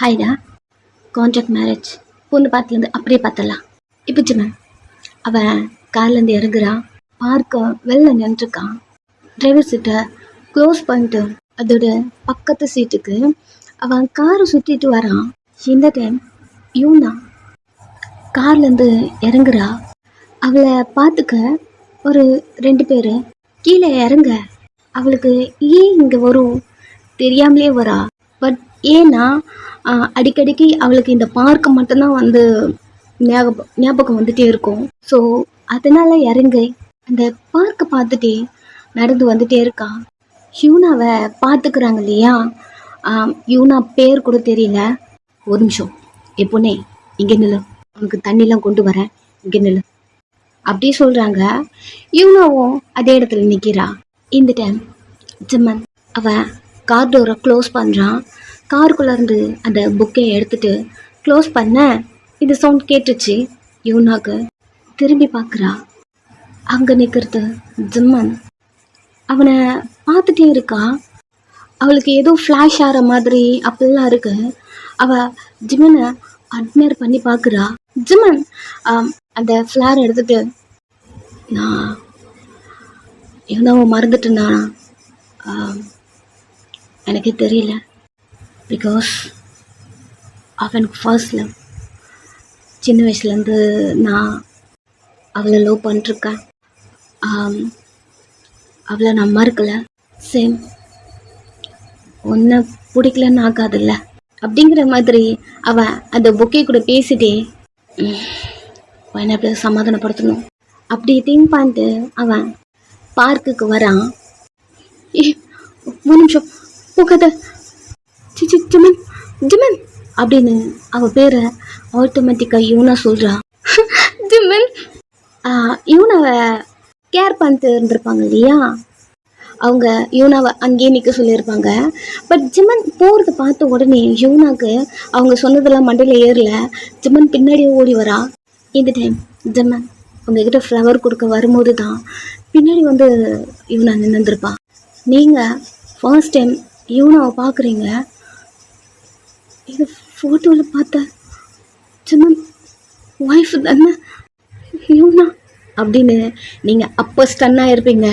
ஹாய்டா. Contract marriage பொண்ணு பார்த்துலேருந்து அப்படியே பார்த்தலாம். இப்போ மேம் அவன் கார்லேருந்து இறங்குறான். பார்க்க வெளில நின்றுருக்கான். டிரைவர் சீட்டை க்ளோஸ் பண்ணிட்டு அதோட பக்கத்து சீட்டுக்கு அவன் காரை சுற்றிட்டு வரான். இந்த டைம் யூனா கார்லேருந்து இறங்குறா. அவளை பார்த்துக்க ஒரு 2 பேர் கீழே இறங்க. அவளுக்கு ஏன் இங்கே வரும் தெரியாமலே வரா. பட் ஏன்னா அடிக்கடிக்கு அவளுக்கு இந்த பார்க்கு மட்டும்தான் வந்து ஞாபகம் வந்துட்டே இருக்கும். ஸோ அதனால் இறங்கி அந்த பார்க்கை பார்த்துட்டே நடந்து வந்துட்டே இருக்கா. யூனாவை பார்த்துக்கிறாங்க இல்லையா. யூனா பேர் கூட தெரியல. ஒரு நிமிஷம் எப்போனே இங்கே நில்லு, உனக்கு தண்ணிலாம் கொண்டு வரேன், இங்கே நில்லு அப்படி சொல்கிறாங்க. யூனாவும் அதே இடத்துல நிற்கிறா. இந்த டைம் ஜிம்மன் அவன் கார் டோரை க்ளோஸ் பண்ணுறான். காருக்குள்ளேருந்து அந்த புக்கை எடுத்துகிட்டு க்ளோஸ் பண்ண இந்த சவுண்ட் கேட்டுச்சு. யூனாக்கு திரும்பி பார்க்குறா. அங்கே நிற்கிறது ஜிம்மன். அவனை பார்த்துட்டே இருக்கா. அவளுக்கு ஏதோ ஃப்ளாஷ் ஆகிற மாதிரி அப்படிலாம் இருக்கு. அவள் ஜிம்மனை அட்மையர் பண்ணி பார்க்குறா. ஜிம்மன் அந்த ஃப்ளார் எடுத்துகிட்டு, நான் யூனாவை மறந்துட்டேன்னா எனக்கு தெரியல. பிகாஸ் அவனுக்கு ஃபர்ஸ்ட் லவ். சின்ன வயசுலேருந்து நான் அவளை லவ் பண்ணிட்டுருக்கேன். அவளை நான் மறக்கலை. சேம் ஒன்றை பிடிக்கலன்னு ஆகாதில்ல அப்படிங்கிற மாதிரி அவன் அந்த பொக்கே கூட பேசிட்டே என்ன எப்படி சமாதானப்படுத்தணும் அப்படி திங்க் பண்ணிட்டு அவன் பார்க்குக்கு வரான். ஒரு நிமிஷம் போகாத ஜிமன் ஜிமன் அப்படின்னு அவள் பேரை ஆட்டோமேட்டிக்காக யூனா சொல்கிறா. ஜிமன் யூனாவை கேர் பண்ணிட்டு இருந்திருப்பாங்க இல்லையா. அவங்க யூனாவை அங்கேயே நிற்க சொல்லியிருப்பாங்க. பட் ஜிம்மன் போகிறத பார்த்த உடனே யூனாக்கு அவங்க சொன்னதெல்லாம் மண்டையில் ஏறல. ஜிம்மன் பின்னாடியே ஓடி வரா. இந்த டைம் ஜிம்மன் உங்ககிட்ட ஃப்ளவர் கொடுக்க வரும்போது தான் பின்னாடி வந்து யூனா நின்றுருப்பா. நீங்கள் ஃபர்ஸ்ட் டைம் யூனாவை பார்க்குறீங்க. இது ஃபோட்டோவில் பார்த்த ஜிம்மன் ஒய்ஃப் தானே யூனா அப்படின்னு நீங்கள் அப்போ ஸ்டன்னாக இருப்பீங்க.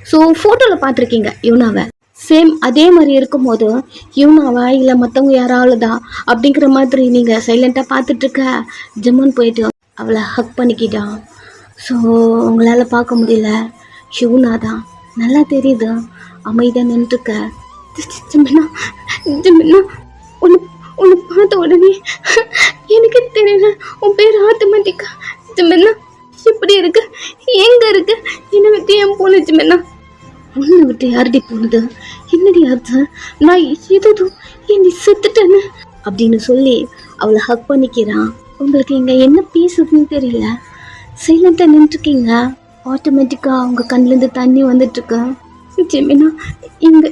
ஸோ ஃபோட்டோவில் பார்த்துருக்கீங்க யூனாவை. சேம் அதே மாதிரி இருக்கும்போது யூனாவா இல்லை மற்றவங்க யாராவதுதா அப்படிங்கிற மாதிரி நீங்கள் சைலண்ட்டாக பார்த்துட்ருக்க ஜிம்மன் போயிட்டு அவளை ஹக் பண்ணிக்கிட்டான். ஸோ உங்களால் பார்க்க முடியல, யூனா தான் நல்லா தெரியுது அமைதியாக நின்றுருக்க. ஜிம்மனா ஜிம்மனா ஒன்று பார்த்த உடனே எனக்கு தெரியல உன் பேர் ஆட்டோமேட்டிக்கா ஜிம்மனா இப்படி இருக்கு, எங்க இருக்கு, என்னை விட்டு ஏன் போன ஜிம்மனா? உன்னை விட்டு யாரடி போனது? என்னடி அர்த்தம்? நான் ஏதோ என்னை செத்துட்டேன்னு அப்படின்னு சொல்லி அவளை ஹக் பண்ணிக்கிறான். உங்களுக்கு இங்கே என்ன பேசுதுன்னு தெரியல, சைலண்டாக நின்றுருக்கீங்க. ஆட்டோமேட்டிக்காக அவங்க கண்ணிலேருந்து தண்ணி வந்துட்டுருக்கு. ஜிம்மனா இங்கே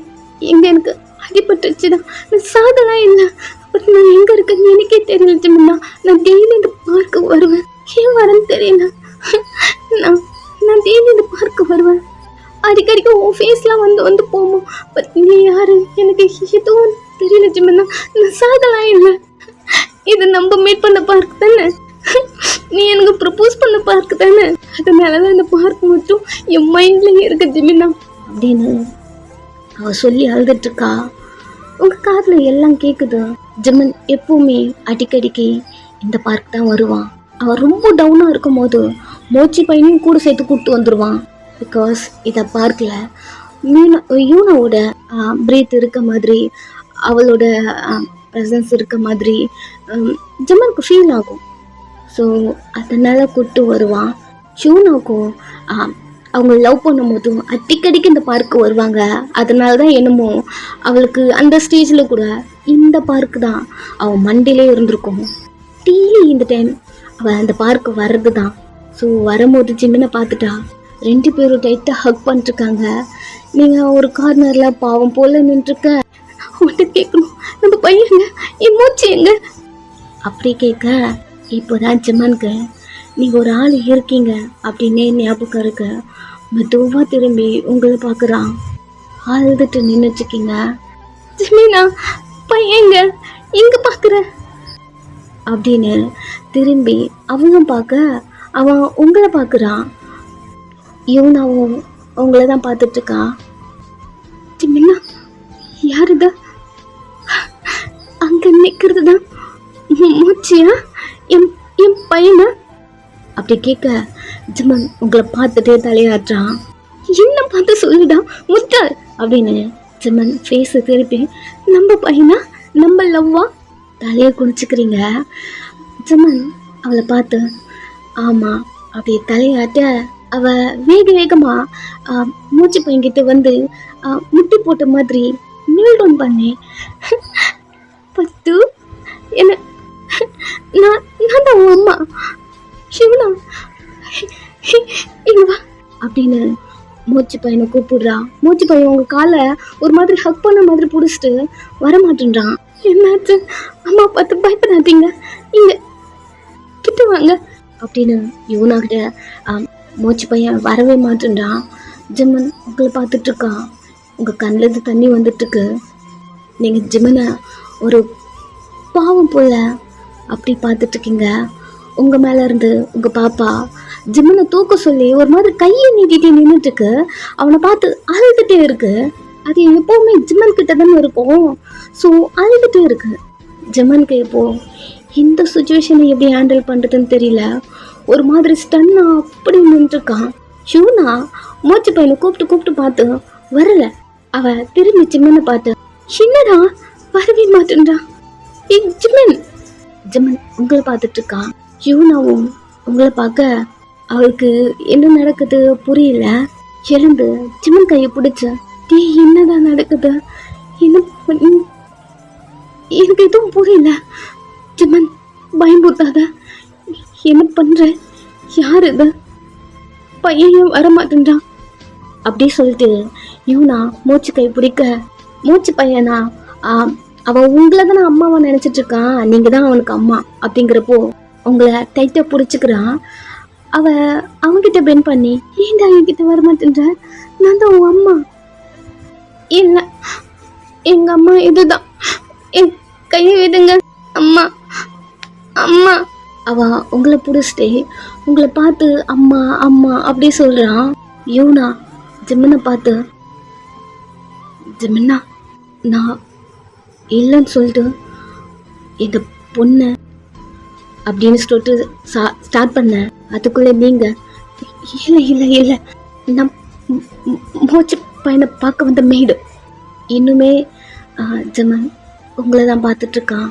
எங்கே எனக்கு அடிபட்டுச்சுதான், நான் சாதலாம் இல்லை. பட் நான் எங்கே இருக்கேன்னு எனக்கே தெரியல ஜிம்மனா. நான் டெய்லி இந்த பார்க்கு வருவேன், ஏன் வரேன்னு தெரியல. நான் டெய்லி இந்த பார்க்கு வருவேன். அடிக்கடிக்கு உன் ஃபேஸ்லாம் வந்து போவோம். பட் நீ யாரு எனக்கு எதுவும் தெரியல ஜிம்மனா. நான் சாதலாம் இல்லை. இது நம்ம மீட் பண்ண பார்க் தானே, நீ எனக்கு ப்ரப்போஸ் பண்ண பார்க் தானே, அதனாலதான் இந்த பார்க் மட்டும் என் மைண்ட்ல இருக்கு ஜிம்மனா அப்படின்னு அவ சொல்லி அழுதுட்டுருக்கா. உங்க காதுல எல்லாம் கேக்குது. ஜிம்மன் எப்பவுமே அடிக்கடிக்கு இந்த பார்க் தான் வருவான். அவன் ரொம்ப டவுனாக இருக்கும் போது மோச்சி பையனையும் கூட சேர்த்து கூப்பிட்டு வந்துடுவான். பிகாஸ் இதை பார்க்கில் யூனாவோட பிரீத் இருக்க மாதிரி, அவளோட ப்ரெசன்ஸ் இருக்க மாதிரி ஜிம்மனுக்கு ஃபீல் ஆகும். ஸோ அதனால் கூப்பிட்டு வருவான். யூனாவுக்கும் அவங்க லவ் பண்ணும்போதும் அடிக்கடிக்கு இந்த பார்க்கு வருவாங்க. அதனால தான் என்னமோ அவளுக்கு அந்த ஸ்டேஜில் கூட இந்த பார்க்கு தான் அவன் மண்டிலே இருந்திருக்கும். டெய்லி இந்த டைம் அவள் அந்த பார்க்கு வர்றது தான். ஸோ வரும்போது ஜிம்மனை பார்த்துட்டா. 2 பேரும் டைட்டாக ஹக் பண்ணிட்டுருக்காங்க. நீங்கள் ஒரு கார்னரில் பாவம் போல் நின்றுருக்க. அவன்கிட்ட கேட்கணும், நம்ம பையங்க என் மூச்சு எங்க அப்படி கேட்க, இப்போ தான் ஜிம்மனுக்கு நீங்கள் ஒரு ஆள் இருக்கீங்க அப்படின்னே ஞாபகம் இருக்கு. மெதுவாக திரும்பி உங்களை பார்க்குறான். அழுதுட்டு நின்றுச்சுக்கிங்க. ஜிமினா பையங்க எங்கே பார்க்குற அப்படின்னு திரும்பி அவனும் பார்க்க அவன் உங்களை பார்க்குறான். யூனாவும் உங்களை தான் பார்த்துட்டு இருக்கான். ஜிமின்னா, யார் இது? அங்கே நிற்கிறது தான் மூச்சியா? என் என் பையனா? அப்படி கேட்க ஜிமன் உங்களை பார்த்துட்டே தலையாட்டுறான். என்ன பார்த்து சொல்லிடா முட்டாள் அப்படின்னு ஜிமன் ஃபேஸை திருப்பி, நம்ம பையனா, நம்ம லவ்வா? தலையை குடிச்சுக்கிறீங்க. ஜிமன் அவளை பார்த்து ஆமாம் அப்படி தலையாட்ட அவ வேக வேகமாக மூச்சு பையன்கிட்ட வந்து முட்டி போட்ட மாதிரி நீல் டவுன் பண்ணேன். பத்து என்ன, நான் நான் தான் உன் அம்மா சிவனா, இங்க வா அப்படின்னு மூச்சு பையனை கூப்பிடுறான். மூச்சு பையன் உங்க காலை ஒரு மாதிரி ஹக் பண்ண மாதிரி பிடிச்சிட்டு வரமாட்டேன்றான். என்னாச்சு? அம்மா பார்த்து பயப்படாதீங்க, இங்க கிட்ட வாங்க அப்படின்னு யூனா கிட்ட மூச்சு பையன் வரவே மாட்டேன்றான். ஜிம்மன் உங்களை பார்த்துட்டு இருக்கான். உங்கள் கண்ணிலேருந்து தண்ணி வந்துட்டுருக்கு. நீங்கள் ஜிம்மனை ஒரு பாவம் போல அப்படி பார்த்துட்ருக்கீங்க. உங்கள் மேலே இருந்து உங்கள் பாப்பா ஜிம்மனை தூக்க சொல்லி ஒரு மாதிரி கையை நீட்டிகிட்டே நின்றுட்டுருக்கு. அவனை பார்த்து அழுதுகிட்டே இருக்கு. அது எப்போவுமே ஜிம்மன் கிட்ட தானே இருக்கும். ஸோ அழுதுகிட்டே இருக்கு. ஜிம்மனுக்கு இப்போது இந்த சுச்சுவேஷனை எப்படி ஹேண்டில் பண்ணுறதுன்னு தெரியல. ஒரு மாதிரி ஸ்டன்னா அப்படி நின்றுருக்கான். ஷூனா மூச்சு பையனை கூப்பிட்டு பார்த்து வரல. அவ திரும்பி ஜிம்மனை பார்த்து, என்னடா வரவே மாட்டேன்டா? ஜிம்மன் ஜிம்மன் உங்களை பார்த்துட்டு இருக்கான். யூனாவும் உங்களை பார்க்க அவளுக்கு என்ன நடக்குது புரியல. எழுந்து ஜிம்மன் கையை பிடிச்ச, டீ என்னதான் நடக்குது? என்ன எனக்கு எதுவும் புரியல. ஜிம்மன் பயம்பூத்தாத, என்ன பண்ற? யார் இது? பையன் வரமாட்டேன்றான் அப்படி சொல்லிட்டு யூனா மூச்சு கை பிடிக்க, மூச்சு பையனா அவன் உங்களை தானே அம்மாவை நினச்சிட்டு இருக்கான். நீங்கள் தான் அவனுக்கு அம்மா அப்படிங்கிறப்போ உங்களை டைட்டாக பிடிச்சிக்கிறான். அவன்கிட்ட பென் பண்ணி, ஏன்டா என்கிட்ட வரமாட்டேன்ற? நான் தான் உன் அம்மா. இல்லை, எங்கள் அம்மா இதுதான், என் கையை விடுங்க அம்மா அம்மா. அவன் உங்களை பிடிச்சிட்டே உங்களை பார்த்து அம்மா அம்மா அப்படி சொல்கிறான். யூனா ஜிம்மனை பார்த்து, ஜிம்மன்னா நான் இல்லைன்னு சொல்லிட்டு இந்த பொண்ணு அப்படின்னு சொல்லிட்டு ஸ்டார்ட் பண்ணேன். அதுக்குள்ளே நீங்கள் இல்லை இல்லை இல்லை நான் மூச்சு பையனை பார்க்க வந்த மெய்டு. இன்னுமே ஜிம்மன் உங்களை தான் பார்த்துட்ருக்கான்.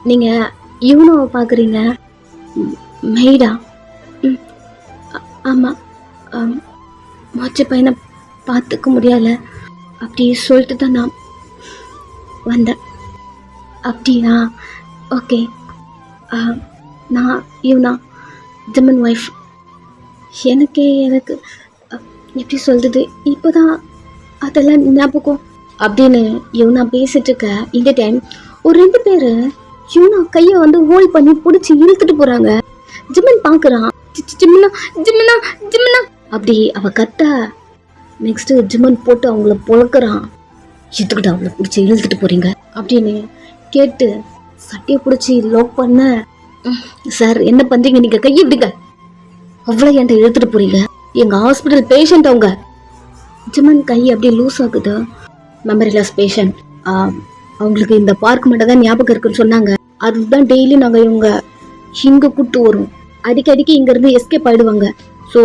நீங்கள் யூனாவை பார்க்குறீங்க. மெய்டா? ஆமாம், மூச்சு பையனை பார்த்துக்க முடியல அப்படி சொல்லிட்டு தான் நான் வந்தேன். அப்படியா? ஓகே. நான் யூனா ஜிம்மன் ஒய்ஃப். எனக்கு எப்படி சொல்கிறது, இப்போ தான் அதெல்லாம் ஞாபகம் அப்படின்னு யூனா பேசிட்டு இருக்க இந்த டைம் ஒரு 2 பேர் யூனா கையை வந்து ஹோல்ட் பண்ணி பிடிச்சி இழுத்துட்டு போகிறாங்க. ஜிம்மன் பார்க்குறான். ஜிம்மனா ஜிம்மனா ஜிம்மனா அப்படி அவ கத்த. நெக்ஸ்ட்டு ஜிம்மன் போட்டு அவங்கள பொழக்கிறான். எதுக்கிட்ட அவளை பிடிச்சி இழுத்துட்டு போகிறீங்க அப்படின்னு கேட்டு சட்டையை பிடிச்சி லாக் பண்ண. சார் என்ன பண்ணுறீங்க? நீங்கள் கையை விடுங்க. அவ்வளோ என்கிட்ட இழுத்துட்டு போகிறீங்க, எங்கள் ஹாஸ்பிட்டல் பேஷண்ட் அவங்க. ஜிம்மன் கை அப்படியே லூஸ் ஆகுது. Memory loss patient. அவங்களுக்கு இந்த பார்க் மட்டும் தான் ஞாபகம் இருக்குன்னு சொன்னாங்க. அதுதான் டெய்லி நாங்கள் இவங்க இங்கே கூப்பிட்டு வரும். அடிக்கடிக்கு இங்கேருந்து எஸ்கேப் ஆகிடுவாங்க. ஸோ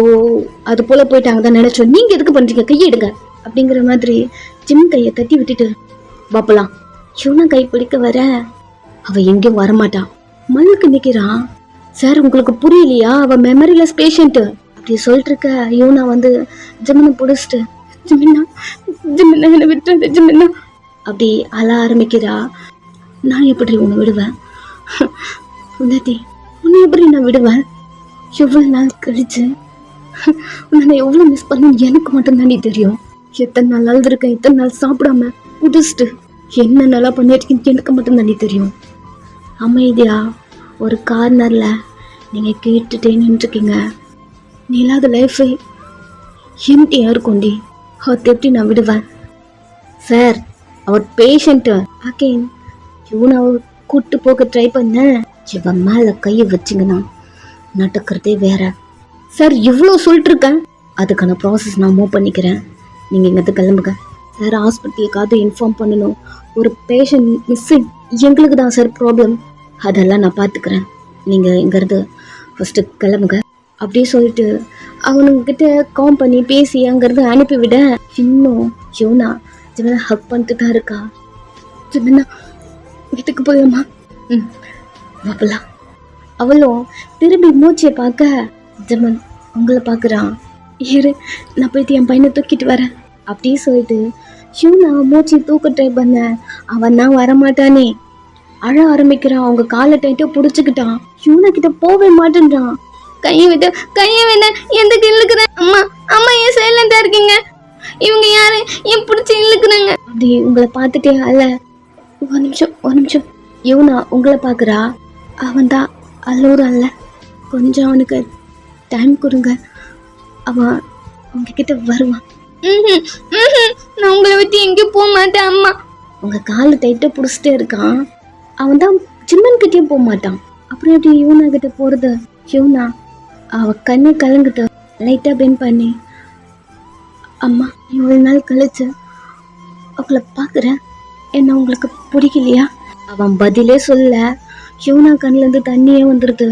அது போல் போயிட்டாங்க தான் நினச்சோம். நீங்கள் எதுக்கு பண்ணுறீங்க? கையெடுங்க அப்படிங்கிற மாதிரி ஜிம் கையை தட்டி விட்டுட்டு பாப்பலாம். யூனா கை பிடிக்க வர அவள் எங்கேயும் வரமாட்டான். மல்லுக்கு நிற்கிறான். சார் உங்களுக்கு புரியலையா? அவள் மெமரிலெஸ் பேஷண்ட்டு அப்படி சொல்லிட்டு இருக்க யூனா வந்து ஜிம்மனை பிடிச்சிட்டு, ஜிம்மின்னா ஜிம்மின்னா என்னை விட்டுறது ஜிம்மின்னா அப்படி அழ ஆரம்பிக்கிறா. நான் எப்படி உன்னை விடுவேன்? உன்னதி உன்னை எப்படி நான் விடுவேன்? எவ்வளோ நாள் கழிச்சு உன்னை எவ்வளோ மிஸ் பண்ண எனக்கு மட்டும்தானே தெரியும். எத்தனை நாள் அழுதுருக்கேன், எத்தனை நாள் சாப்பிடாம குடிச்சிட்டு என்ன நல்லா பண்ணியிருக்கேன்னு எனக்கு மட்டும்தானே தெரியும். அமைதியா ஒரு கார்னரில் நீங்கள் கேட்டுட்டே நின்றுருக்கீங்க. நீ இல்லாத லைஃபை எம்டியாக இருக்கும்டி. அது எப்படி நான் விடுவேன்? சார் அவர் பேஷண்ட்டு. அகெயின் யூனாவை கூப்பிட்டு போக ட்ரை பண்ண. இவன் மேலே கையை வச்சிங்கன்னா நடக்கிறதே வேற. சார் இவ்வளோ சொல்லிட்டு இருக்கேன், அதுக்கான ப்ராசஸ் நான் மூவ் பண்ணிக்கிறேன். நீங்கள் இங்கேருந்து கிளம்புங்க சார். ஹாஸ்பிட்டலுக்காவது இன்ஃபார்ம் பண்ணணும். ஒரு பேஷண்ட் மிஸ்ஸிங், எங்களுக்கு தான் சார் ப்ராப்ளம். அதெல்லாம் நான் பார்த்துக்கிறேன். நீங்கள் இங்கேருந்து ஃபஸ்ட்டு கிளம்புங்க அப்படியே சொல்லிட்டு அவனுங்கிட்ட கால் பண்ணி பேசி அங்கேருந்து அனுப்பிவிட, இன்னும் யோனா ஜிமனா ஹக் பண்ணிட்டு தான் இருக்கா. ஜிமனா வீட்டுக்கு போயிடுமா? வாப்பலாம். அவளும் திரும்பி மூச்சியை பார்க்க, ஜமன் உங்களை பார்க்குறான். இரு நான் போயிட்டு என் பையனை தூக்கிட்டு வரேன் அப்படியே சொல்லிட்டு யூனா மூச்சு தூக்க ட்ரை பண்ண, அவன் தான் வரமாட்டானே. அழ ஆரம்பிக்கிறான். அவங்க காலை டைட்டோ பிடிச்சிக்கிட்டான். யூனா கிட்ட போவே மாட்டேன்றான். கையை விட எந்த இழுக்கிறேன். அம்மா அம்மா ஏன் சைலண்டா இருக்கீங்க? இவங்க யாரு ஏன் பிடிச்சி இழுக்குறாங்க? அப்படி உங்களை பார்த்துட்டே அல்ல. ஒரு நிமிஷம். யூனா உங்களை பார்க்குறா. அவன் தான் அல்லூர் அல்ல. கொஞ்சம் அவனுக்கு டைம் கொடுங்க, அவன் உங்ககிட்ட வருவான். நான் உங்களை விட்டு எங்கேயும் போக மாட்டேன் அம்மா. உங்கள் காலை டைட்டாக பிடிச்சிட்டே இருக்கான். அவன் தான் ஜிம்மன் கிட்டேயும் போக மாட்டான். அப்புறம் எப்படி யூனா கிட்ட போகிறது? யூனா அவ கண்ணை கலங்கிட்ட லைட்டாக பெண்ட் பண்ணி, அம்மா இவ்வளோ நாள் கழிச்சு அவளை பார்க்குறேன், என்ன உங்களுக்கு பிடிக்கலையா? அவன் பதிலே சொல்ல. யூனா கண்ணிலேருந்து தண்ணியே வந்துடுது.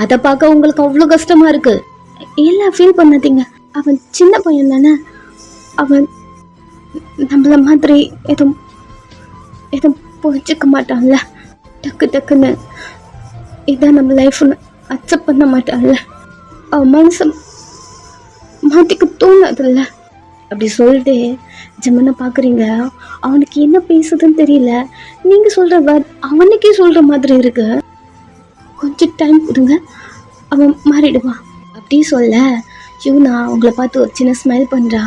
அதை பார்க்க உங்களுக்கு அவ்வளோ கஷ்டமா இருக்கு. எல்லாம் ஃபீல் பண்ணாதீங்க, அவன் சின்ன பையன் தானே. அவன் நம்மள மாதிரி எதுவும் புரிஞ்சிக்க மாட்டான்ல. டக்குன்னு இதான் நம்ம லைஃப்னு அக்செப்ட் பண்ண மாட்டான்ல. அவன் மனசை மாற்றிக்க தோணாதுல்ல. அப்படி சொல்லிட்டு ஜிம்மனை பார்க்குறீங்க. அவனுக்கு என்ன பேசுதுன்னு தெரியல. நீங்கள் சொல்கிற வேர்ட் அவனுக்கே சொல்கிற மாதிரி இருக்கு. கொஞ்சம் டைம் கொடுங்க, அவன் மாறிடுவான் அப்படி சொல்ல, யூனா உங்களை பார்த்து ஒரு சின்ன ஸ்மைல் பண்ணுறா.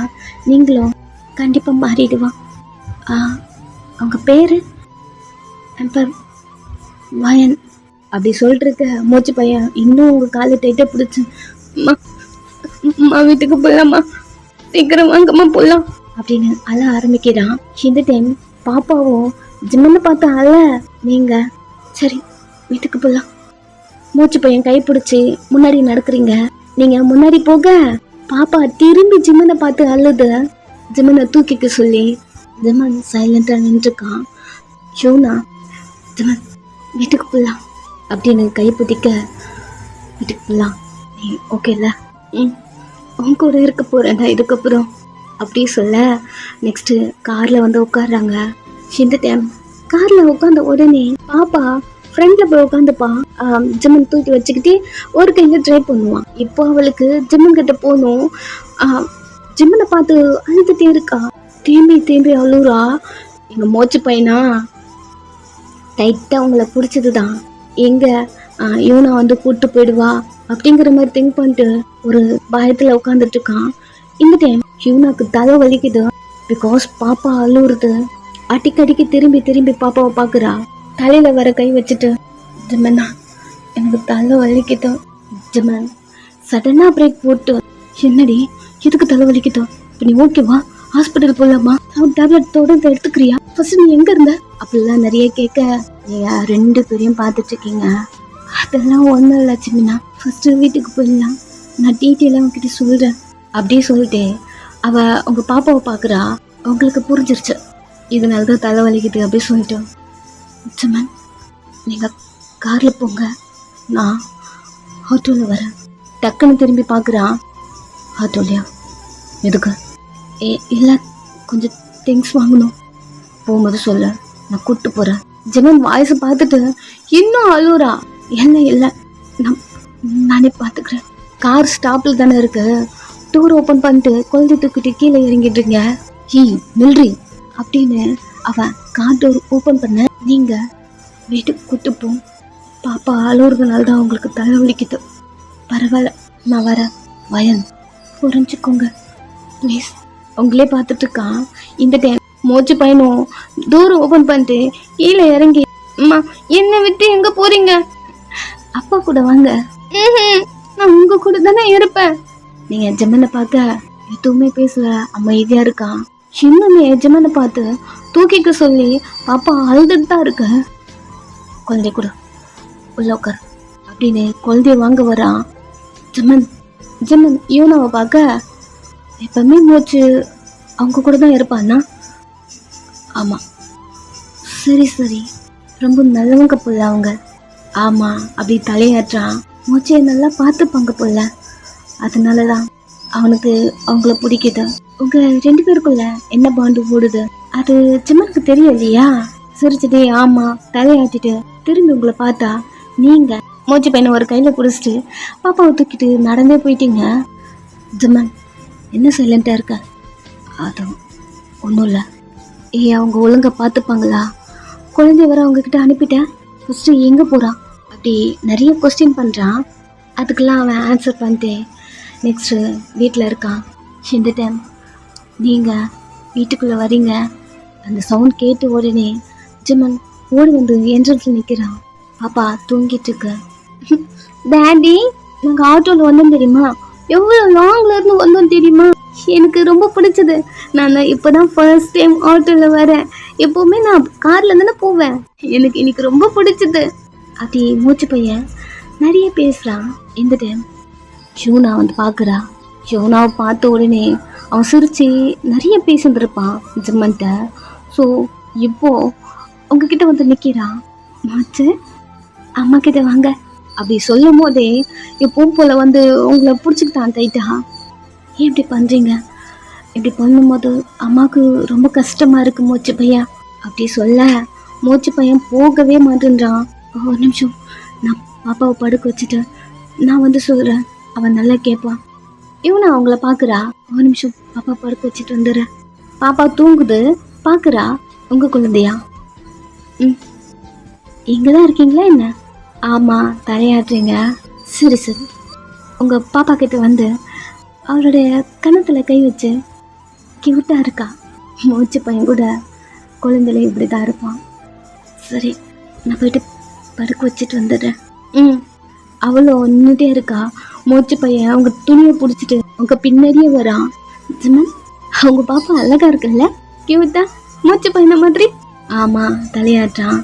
நீங்களும் கண்டிப்பாக மாறிடுவான். அவங்க பேர் எம்பர் வயன் அப்படி சொல்லிட்டு மூச்சு பையன் இன்னும் உங்கள் காலை டைட்டாக பிடிச்சி, அம்மா வீட்டுக்கு போகலாமா, சீக்கிரம் வாங்கம்மா போகலாம் அப்படின்னு அழ ஆரம்பிக்கிறான். இந்த டைம் பாப்பாவும் ஜிம்மனை பார்த்து அழ, நீங்கள் சரி வீட்டுக்கு போகலாம். மூச்சு பையன் கைப்பிடிச்சி முன்னாடி நடக்கிறீங்க. நீங்கள் முன்னாடி போக பாப்பா திரும்பி ஜிம்மனை பார்த்து அழுது ஜிம்மனை தூக்கிக்க சொல்லி ஜிம்மன் சைலண்டாக நின்றுருக்கான். யூனா ஜிம்மன் வீட்டுக்கு போகலாம் அப்படின்னு கைப்பிடிக்க, வீட்டுக்கு போகலாம் நீ ஓகேல? உன் கூட இருக்க போகிறேன்டா இதுக்கப்புறம் அப்படி சொல்ல, நெக்ஸ்ட்டு காரில் வந்து உட்காடுறாங்க. இந்த டைம் காரில் உட்காந்த உடனே பாப்பா ஃப்ரெண்டில் போய் உட்காந்துப்பா. ஜிம்மன் தூக்கி வச்சுக்கிட்டே ஒரு கையில் ட்ரை பண்ணுவான். இப்போ அவளுக்கு ஜிம்மன் கிட்ட போகணும். ஜிம்மனை பார்த்து அழுதுகிட்டே இருக்கா. தேம்பி அழுறா. எங்கள் மோச்சு பையனா டைட்டாக அவங்கள பிடிச்சது தான். எங்கே யூனா வந்து கூப்பிட்டு போயிடுவா அப்படிங்கிற மாதிரி திங்க் பண்ணிட்டு ஒரு பயத்தில் உட்காந்துட்டு இருக்கான். இந்த டைம் யூனாக்கு தலை வலிக்குது. பிகாஸ் பாப்பா அழுவுறது. அடிக்கடிக்கு திரும்பி பாப்பாவை பார்க்குறா. தலையில் வர கை வச்சுட்டு, ஜிம்மனா எனக்கு தலை வலிக்குது. ஜிம்மன் சடனாக பிரேக் போட்டு, என்னடி எதுக்கு தலை வலிக்குதோ? இப்போ நீ ஓகேவா? ஹாஸ்பிட்டல் போகலாமா? டேப்லெட் தொடர்ந்து எடுத்துக்கிறியா? ஃபர்ஸ்ட் நீ எங்கே இருந்த? அப்படிலாம் நிறைய கேட்க, நீங்கள் 2 பேரையும் பார்த்துட்டு இருக்கீங்க. அதெல்லாம் ஒன்றும் இல்லை ஜிம்மனா, ஃபஸ்ட்டு வீட்டுக்கு போயிடலாம், நான் டீட்டெயிலாக அவங்ககிட்ட சொல்கிறேன் அப்படியே சொல்லிட்டு அவள் உங்கள் பாப்பாவை பார்க்குறா. அவங்களுக்கு புரிஞ்சிருச்சு இதனால தான் தலை வலிக்குது அப்படி சொல்லிட்டு, ஜிம்மன் நீங்கள் காரில் போங்க, நான் ஆட்டோவில் வரேன். டக்குன்னு திரும்பி பார்க்குறான். ஆட்டோலையா? எதுக்கு? இல்லை கொஞ்சம் திங்ஸ் வாங்கணும், போகும்போது சொல்ல, நான் கூப்பிட்டு போகிறேன். ஜிம்மன் வாய்ஸை பார்த்துட்டு இன்னும் அழுறா. இல்லை நானே பார்த்துக்கிறேன். கார் ஸ்டாப்பில் தானே இருக்கு, டோர் ஓப்பன் பண்ணிட்டு குழந்தை தூக்கிட்டு கீழே இறங்கிடுறீங்க. நில்றி அப்படின்னு அவன் கார் டோர் ஓப்பன் பண்ண, நீங்கள் வீட்டுக்கு கூட்டு போ, பாப்பா அழுவுறதுனால தான் உங்களுக்கு தலை வலிக்குது. பரவாயில்ல நான் வரேன். வயன் புரிஞ்சுக்கோங்க ப்ளீஸ். உங்களே பார்த்துட்டு இருக்கான். இந்த டைம் மோச்சு பையனும் டோர் ஓப்பன் பண்ணிட்டு கீழே இறங்கி, அம்மா என்னை விட்டு எங்கே போகிறீங்க? அப்பா கூட வாங்க. நான் உங்கள் கூட தானே இருப்பேன். நீங்கள் ஜிம்மனை பார்க்க எதுவுமே பேசல, அமைதியாக இருக்கான். இன்னுமே ஜிம்மனை பார்த்து தூக்கிக்க சொல்லி பாப்பா அழுதுட்டு தான் இருக்க. குழந்தை கூட உள்ள உட்கார் அப்படின்னு குழந்தைய வாங்க வரான். ஜமன் ஜமன் யூனாவை பார்க்க எப்பவுமே மூச்சு அவங்க கூட தான் இருப்பான்னா. ஆமாம், சரி சரி, ரொம்ப நல்லவங்க போல அவங்க. ஆமாம் அப்படி தலையாட்டுறான். மூச்சையை நல்லா பார்த்துப்பாங்க போல, அதனால தான் அவனுக்கு அவங்கள பிடிக்குது. உங்கள் 2 பேருக்குள்ள என்ன பாண்டு ஓடுது அது ஜிம்மனுக்கு தெரியும் இல்லையா? சிரிச்சுட்டே ஆமாம் தலையாட்டிட்டு திரும்பி உங்களை பார்த்தா நீங்கள் மூச்சு பையனை ஒரு கையில் பிடிச்சிட்டு பாப்பாவை தூக்கிட்டு நடந்தே போயிட்டீங்க. ஜிம்மன் என்ன சைலண்ட்டாக இருக்க? அது ஒன்றும் இல்லை. அவங்க ஒழுங்கா பார்த்துப்பாங்களா? குழந்தை வர அவங்கக்கிட்ட அனுப்பிட்டேன். ஃபஸ்ட்டு எங்கே போகிறான் அப்படி நிறைய கொஸ்டின் பண்ணுறான். அதுக்கெல்லாம் அவன் ஆன்சர் பண்ணிட்டேன். நெக்ஸ்ட்டு வீட்டில் இருக்கான். இந்த டைம் நீங்கள் வீட்டுக்குள்ளே வரீங்க. அந்த சவுண்ட் கேட்டு உடனே ஜிம்மன் ஓடி வந்து என்ட்ரன்ஸில் நிற்கிறான். பாப்பா தூங்கிட்டு இருக்கு. டேடி நாங்கள் ஆட்டோவில் வந்தோம் தெரியுமா? எவ்வளோ லாங்ல இருந்து வந்தோம் தெரியுமா? எனக்கு ரொம்ப பிடிச்சது. நான் இப்போ தான் ஃபர்ஸ்ட் டைம் ஆட்டோவில் வரேன். எப்போவுமே நான் காரில் தானே போவேன். எனக்கு இன்னைக்கு ரொம்ப பிடிச்சது. அப்படி மூச்சு பையன் நிறைய பேசுகிறான். இந்த டைம் யூனா வந்து பார்க்குறா. யூனாவை பார்த்த உடனே அவன் சிரிச்சு நிறைய பேசியிருந்திருப்பான் ஜிம்மன்ட்ட. ஸோ இப்போது உங்ககிட்ட வந்து நிற்கிறான். மாச்சு அம்மா கிட்ட வாங்க அப்படி சொல்லும் போதே எப்பவும் போல் வந்து உங்களை பிடிச்சிக்கிட்டான் டைட்டா. ஏன் இப்படி பண்ணுறீங்க? இப்படி பண்ணும்போது அம்மாவுக்கு ரொம்ப கஷ்டமாக இருக்குது மூச்சு பையன் அப்படி சொல்ல மூச்சு பையன் போகவே மாட்டேன்றான். ஒரு நிமிஷம் நான் பாப்பாவை படுக்க வச்சுட்டு நான் வந்து சொல்கிறேன், அவன் நல்லா கேட்பான். இவனை அவங்கள பார்க்குறா. ஒரு நிமிஷம் பாப்பா படுக்க வச்சுட்டு வந்துடுறேன். பாப்பா தூங்குது பார்க்குறா. உங்கள் குழந்தையா? இங்கே தான் இருக்கீங்களா என்ன? ஆமாம் தலையாட்டுறீங்க. சரி சரி, உங்கள் பாப்பா கிட்ட வந்து அவளுடைய கன்னத்தில் கை வச்சு கியூட்டாக இருக்கா. மூச்சு பையன் கூட குழந்தைல இப்படி தான் இருப்பான். சரி நான் போயிட்டு படுக்க வச்சுட்டு வந்துடுறேன். அவளோ நின்றுட்டே இருக்கா. மூச்சு பையன் அவங்க துணியை பிடிச்சிட்டு அவங்க பின்னாடியே வரான். ஜிம்மன் அவங்க பாப்பா அழகா இருக்குல்ல, கியூட்டா மூச்சு பையனை மாதிரி. ஆமாம் தலையாட்டான்.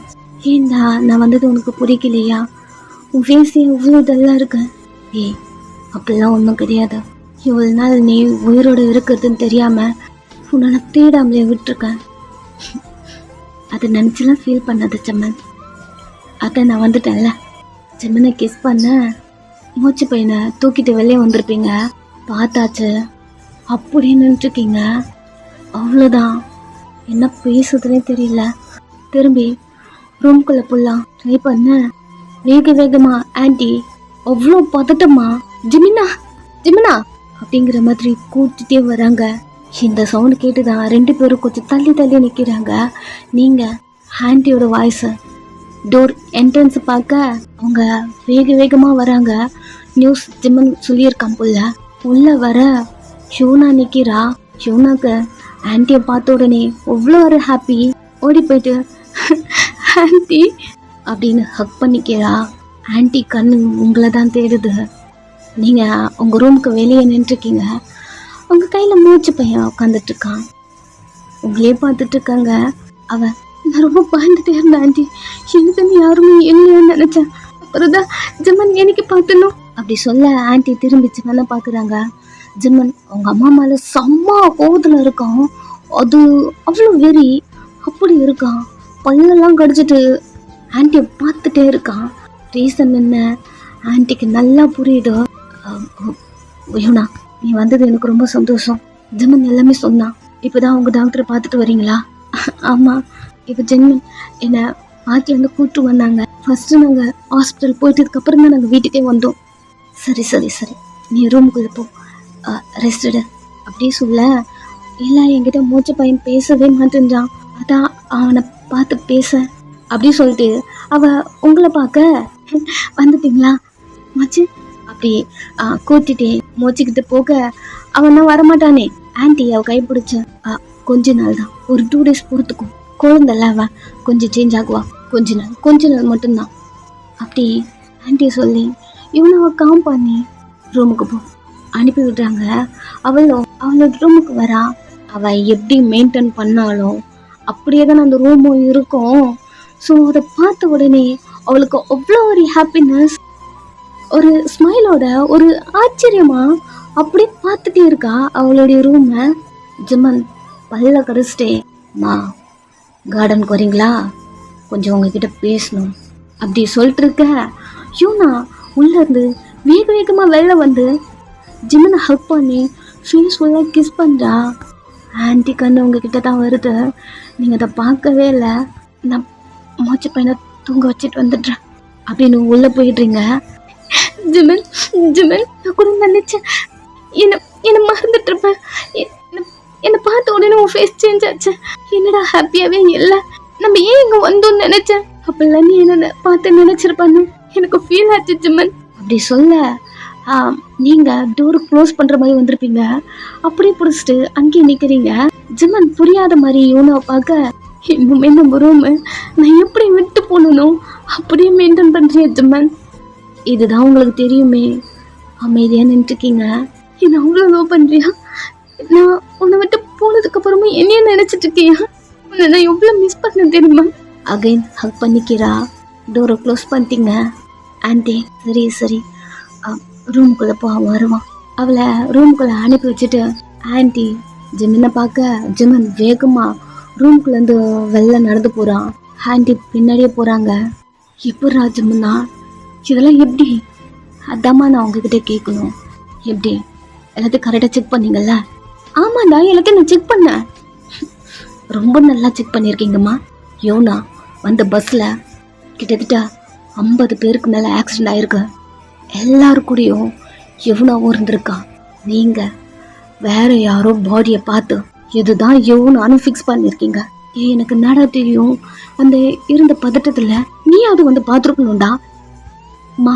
ஏண்டா நான் வந்தது உனக்கு பிடிக்கலையா? உன் ஃபேஸே இவ்வளோ டல்லாக இருக்கு. ஏய் அப்படிலாம் ஒன்றும் கிடையாது. இவ்வளோ நாள் நீ உயிரோடு இருக்கிறதுன்னு தெரியாமல் உன்னை நான் தேடாமலே விட்டுருக்கேன். அதை நினச்சிலாம் ஃபீல் பண்ணாத ஜம்மன். அதான் நான் வந்துட்டேன்ல. ஜம்மனை கிஸ் பண்ண மூச்சு பையனை தூக்கிட்டு வெளியே வந்திருப்பீங்க. பார்த்தாச்சு அப்படியே நின்றுருக்கீங்க. அவ்வளோதான், என்ன பேசுறதுனே தெரியல. திரும்பி ரூம்குள்ளே போடலாம் ட்ரை பண்ண வேக வேகமா ஆன்டி அவ்வளோ பதட்டமா ஜிமினா ஜிமினா அப்படிங்கிற மாதிரி கூட்டிகிட்டே வராங்க. இந்த சவுண்டு கேட்டு தான் 2 பேரும் கொஞ்சம் தள்ளி தள்ளி நிற்கிறாங்க. நீங்கள் ஆன்டியோட வாய்ஸை டோர் என்ட்ரன்ஸ் பார்க்க அவங்க வேக வேகமாக வராங்க. நியூஸ் ஜிம்மன் சொல்லியிருக்கான் போல. உள்ளே வர ஷூனா நிற்கிறா. ஷூனாக்கு ஆன்ட்டியை பார்த்த உடனே அவ்வளோ ஒரு ஹாப்பி. ஓடி போயிட்டு ஆன்ட்டி அப்படின்னு ஹக் பண்ணிக்கிறா. ஆன்ட்டி கண்ணு உங்களை தான் தேடுது. நீங்கள் உங்கள் ரூமுக்கு வெளியே நின்றுருக்கீங்க. உங்கள் கையில் மூச்சு பையன் உட்காந்துட்ருக்கான். உங்களே பார்த்துட்ருக்காங்க. அவன் நான் ரொம்ப பயந்துட்டே இருந்தேன் ஆண்டி, எனக்குன்னு யாருமே இல்லைன்னு நினச்சேன். அப்புறம் தான் ஜிம்மன் எனக்கு பார்த்தணும் அப்படி சொல்ல ஆன்ட்டி திரும்பிச்சு தானே பார்க்குறாங்க. ஜிம்மன் அவங்க அம்மா மேலே செம்ம கோவத்தில் இருக்கான். அது அவ்வளோ வெறி அப்படி இருக்கான். பல்லெல்லாம் கடிச்சிட்டு ஆன்ட்டியை பார்த்துட்டே இருக்கான். ரீசன் என்ன ஆன்ட்டிக்கு நல்லா புரியுது. யூனா நீ வந்தது எனக்கு ரொம்ப சந்தோஷம். ஜிம்மன் எல்லாமே சொன்னான். இப்போ தான் உங்கள் டாக்டரை பார்த்துட்டு வரீங்களா? ஆமாம், இப்போ ஜிம்மன் என்னை ஆக்கிலேருந்து கூப்பிட்டு வந்தாங்க. ஃபஸ்ட்டு நாங்கள் ஹாஸ்பிட்டல் போயிட்டதுக்கப்புறம் தான் நாங்கள் வீட்டுக்கே வந்தோம். சரி சரி சரி, நீ ரூமுக்குள்ளே போ, ரெஸ்ட் எடு அப்படியே சொல்ல. இல்லை என்கிட்ட மூச்சு பையன் பேசவே மாட்டேன்றான். அதான் அவனை பார்த்து பேச அப்படி சொல்லிட்டு உங்களை பார்க்க வந்துட்டீங்களா மச்சு அப்படி கூட்டிகிட்டே மூச்சுக்கிட்டு போக அவன் தான் வரமாட்டானே. ஆன்ட்டி அவள் கைப்பிடிச்ச கொஞ்ச நாள் தான், ஒரு 2 days பொறுத்துக்கும். குழந்தல்ல அவன் கொஞ்சம் சேஞ்ச் ஆகுவா. கொஞ்ச நாள் மட்டும்தான் அப்படி ஆன்ட்டி சொல்லி இவனை காம் பண்ணி ரூமுக்கு போ அனுப்பி விடுறாங்க. அவளோட ரூமுக்கு வரா. அவள் எப்படி மெயின்டைன் பண்ணாலும் அப்படியே தான் அந்த ரூமும் இருக்கும். ஸோ அதை பார்த்த உடனே அவளுக்கு அவ்வளோ ஒரு ஹாப்பினஸ், ஒரு ஸ்மைலோட, ஒரு ஆச்சரியமா அப்படியே பார்த்துட்டே இருக்கா அவளுடைய ரூமை. ஜிமன் பல்ல கடிச்சிட்டே, மா கார்டனுக்கு வரீங்களா, கொஞ்சம் உங்ககிட்ட பேசணும் அப்படி சொல்லிட்டு இருக்க. யூனா உள்ளேருந்து வேக வேகமாக வெளில வந்து ஜிமனை ஹக் பண்ணி ஃபேஸ் ஃபுல்லாக கிஸ் பண்ணுறா. ஆன்ட்டி கண்ணு உங்ககிட்ட தான் வருது, நீங்கள் அதை பார்க்கவே இல்லை, நான் மூச்சு பையனை தூங்க வச்சுட்டு வந்துடுறேன் அப்படின்னு உள்ளே போயிடுறீங்க. ஜிமன் ஜிமன் நான் கூட நினச்சேன் என்னை மறந்துட்டு இருப்பேன். என்னை பார்த்த உடனே உன் ஃபேஸ் சேஞ்ச் ஆச்சு. என்னடா ஹாப்பியாகவே இல்லை, நம்ம ஏன் இங்கே வந்தோம்னு நினச்சேன். அப்பெல்லாம் நீ என்ன பார்த்து நினச்சிருப்பான்னு எனக்கு ஃபீல் ஆச்சு ஜிமன் அப்படி சொல்ல. நீங்கள் டோரு க்ளோஸ் பண்ணுற மாதிரி வந்திருப்பீங்க, அப்படியே பிடிச்சிட்டு அங்கேயே நிற்கிறீங்க. ஜிமன் புரியாத மாதிரி யூனாவை பார்க்க, இன்னுமே நம்ம ரூமு நான் எப்படி விட்டு போகணும் அப்படியே மெயின்டைன் பண்ணுறேன் ஜிமன். இதுதான் உங்களுக்கு தெரியுமே, அமைதியாக நின்றுருக்கீங்க, என்ன அவ்வளோ லோ பண்ணுறியா? நான் உன்னை விட்டு போனதுக்கப்புறமும் என்னைய நினச்சிட்டு இருக்கியா? உன்னை நான் எவ்வளோ மிஸ் பண்ண தெரியுமா? அகைன் ஹக் பண்ணிக்கிறா. டோரை க்ளோஸ் பண்ணிட்டீங்க. ஆன்ட்டி சரி சரி ரூமுக்குள்ளே போ, வருவான். அவளை ரூமுக்குள்ளே அனுப்பி வச்சுட்டு ஆன்ட்டி ஜிமனை பார்க்க ஜிமன் வேகமாக ரூமுக்குள்ளேருந்து வெளில நடந்து போகிறான். ஆன்ட்டி பின்னாடியே போகிறாங்க. எப்பட்றா ஜிமனா இதெல்லாம் எப்படி? அதாம்மா நான் உங்ககிட்ட கேட்கணும், எப்படி எல்லாத்தையும் கரெக்டாக செக் பண்ணீங்கல்ல? ஆமாண்டா எல்லாத்தையும் நான் செக் பண்ணேன். ரொம்ப நல்லா செக் பண்ணியிருக்கீங்கம்மா. யோனா வந்த பஸ்ஸில் கிட்டத்தட்ட 50 பேருக்கு மேலே ஆக்சிடெண்ட் ஆகிருக்கு. எல்லாரு கூடயும் யவுனாவும் இருந்திருக்கா. நீங்கள் வேற யாரோ பாடியை பார்த்து இதுதான் யவுனான்னு ஃபிக்ஸ் பண்ணியிருக்கீங்க. எனக்கு நட தெரியும், அந்த இருந்த பதட்டத்தில் நீ அது வந்து பார்த்துருக்கணும்டா. அம்மா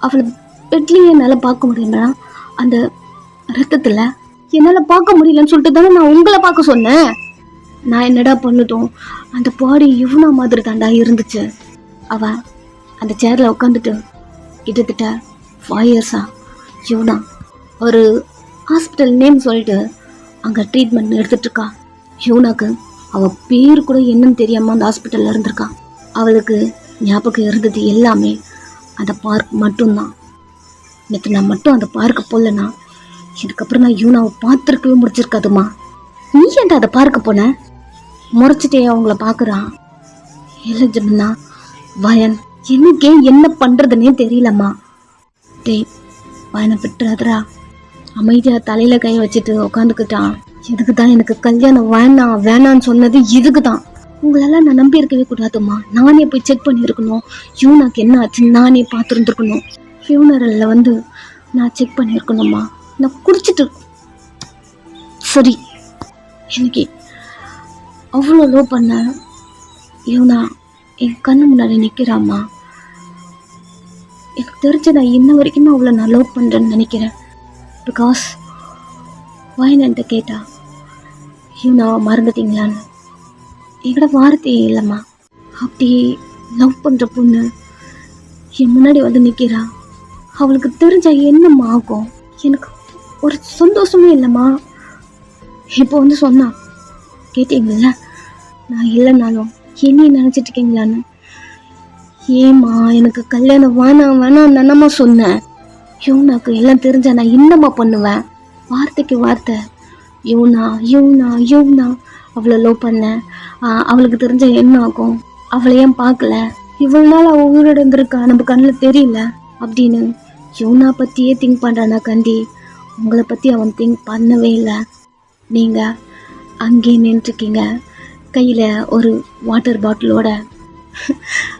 அவளை பெட்லேயே என்னால் பார்க்க முடியலன்னா அந்த ரத்தத்தில் என்னால் பார்க்க முடியலன்னு சொல்லிட்டு தானே நான் உங்களை பார்க்க சொன்னேன். நான் என்னடா பண்ணட்டும், அந்த பாடி யுவனா மாதிரி தாண்டா இருந்துச்சு. அவள் அந்த சேரில் உட்காந்துட்டு கிட்டத்தட்ட 5 இயர்ஸா யுவனா ஒரு ஹாஸ்பிட்டல் நேம் சொல்லிட்டு அங்கே ட்ரீட்மெண்ட் எடுத்துட்ருக்கா. யுவனாக்கு அவள் பேர் கூட என்னன்னு தெரியாமல் அந்த ஹாஸ்பிட்டலில் இருந்திருக்கா. அவளுக்கு ஞாபகம் இருந்தது எல்லாமே அந்த பார்க் மட்டும்தான். நேற்று நான் மட்டும் அந்த பார்க்க போகலன்னா இதுக்கப்புறம் நான் யுவனாவை பார்த்துருக்கவே முடிச்சிருக்காதுமா. நீ ஏன்டா அதை பார்க்க போன? முறைச்சிட்டே அவங்கள பார்க்குறான். இல்லை ஜிம்னா வயன் எனக்கே என்ன பண்ணுறதுன்னே தெரியலம்மா. டேய் வயனை விட்டுறாதரா. அமைதியாக தலையில் கை வச்சுட்டு உட்காந்துக்கிட்டான். இதுக்கு தான் எனக்கு கல்யாணம் வேணான்னு சொன்னது இதுக்கு தான். உங்களெல்லாம் நான் நம்பி இருக்கவே கூடாதும்மா. நானே போய் செக் பண்ணியிருக்கணும். யூனாக்கு என்ன ஆச்சுன்னு நானே பார்த்துருந்துருக்கணும். ஃபியூனரலில் வந்து நான் செக் பண்ணியிருக்கணும்மா. நான் குடிச்சிட்டு சரி எனக்கு அவ்வளோ லோ பண்ண யூனா என் கண்ணு முன்னாடி நிற்கிறாம்மா. எனக்கு தெரிஞ்ச நான் இன்ன வரைக்குமே அவ்வளோ நான் லவ் பண்ணுறேன்னு நினைக்கிறேன். பிகாஸ் வயனன்ட்ட கேட்டா யூனாவை மறந்துட்டீங்களான்னு. எங்கட வார்த்தையே இல்லைம்மா. அப்படி லவ் பண்ணுற பொண்ணு என் முன்னாடி வந்து நிற்கிறா. அவளுக்கு தெரிஞ்சா என்னம்மா ஆகும்? எனக்கு ஒரு சந்தோஷமே இல்லைம்மா. இப்போ வந்து சொன்னா கேட்டீங்கள, நான் இல்லைனாலும் என்னையும் நினச்சிட்டு இருக்கீங்களான்னு. ஏம்மா எனக்கு கல்யாணம் வேணாம் தானம்மா சொன்னேன். யூனாக்கு எல்லாம் தெரிஞ்சா நான் என்னம்மா பண்ணுவேன்? வார்த்தைக்கு வார்த்தை யூனா அவ்வளோ லவ் பண்ணேன். அவளுக்கு தெரிஞ்ச என்ன ஆகும்? அவளை ஏன் பார்க்கல? இவ்வளோ நாள் அவள் உயிரோட இருந்திருக்கா, நம்ம கண்ணில் தெரியல அப்படின்னு யூனா பற்றியே திங்க் பண்ணுறானா கண்டி. உங்களை பற்றி அவன் திங்க் பண்ணவே இல்லை. நீங்கள் அங்கேயே நின்றுருக்கீங்க கையில் ஒரு வாட்டர் பாட்டிலோட.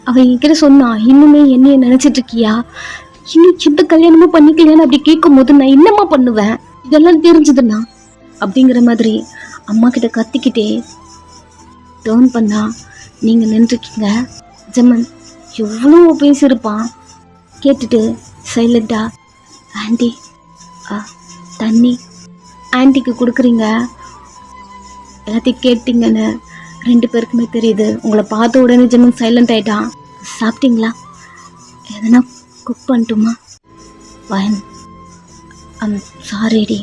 அவன் என்கிட்ட சொன்னான், இன்னுமே என்னைய நினச்சிட்ருக்கியா, இன்னும் எந்த கல்யாணமும் பண்ணிக்கலையான்னு அப்படி கேட்கும் போது நான் என்னம்மா பண்ணுவேன்? இதெல்லாம் தெரிஞ்சதுண்ணா அப்படிங்கிற மாதிரி அம்மா கிட்ட கத்திக்கிட்டே டேர்ன் பண்ணா. நீங்கள் நின்றுருக்கீங்க. ஜமன் எவ்வளோ பேசியிருப்பான். கேட்டுட்டு சைலண்டா ஆண்டி தண்ணி ஆண்டிக்கு கொடுக்குறீங்க. எல்லாத்தையும் கேட்டிங்கன்னு 2 பேருக்குமே தெரியுது. உங்களை பார்த்த உடனே ஜமன் சைலண்ட் ஆகிட்டான். சாப்பிட்டீங்களா? எதனா குக் பண்ணட்டுமா? வயன் சாரிடி.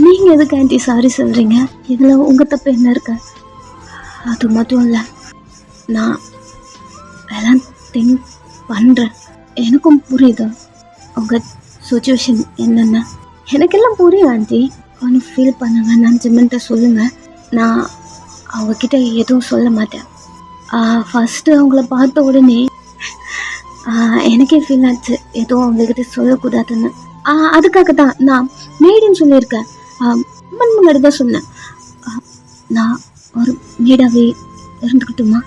நீங்கள் எதுக்கு ஆண்டி சாரி சொல்கிறீங்க? இதில் உங்கள் தப்பு என்ன இருக்கு? அது மட்டும் இல்லை, நான் அதெல்லாம் திங்க் பண்ணுறேன். எனக்கும் புரியுது உங்கள் சுச்சுவேஷன் என்னென்ன. எனக்கெல்லாம் புரியும் ஆண்டி. ஒன்றும் ஃபீல் பண்ண வேணாம், ஜிம்மன்ட்ட சொல்லுங்கள். நான் அவங்கக்கிட்ட எதுவும் சொல்ல மாட்டேன். ஃபஸ்ட்டு அவங்கள பார்த்த உடனே எனக்கே ஃபீல் ஆச்சு எதுவும் அவங்கக்கிட்ட சொல்லக்கூடாதுன்னு. அதுக்காக தான் நான் மேடின்னு சொல்லியிருக்கேன். முன்னாடி தான் சொன்னேன். நான் ஒரு மேடாவே இருந்துக்கிட்டுமா?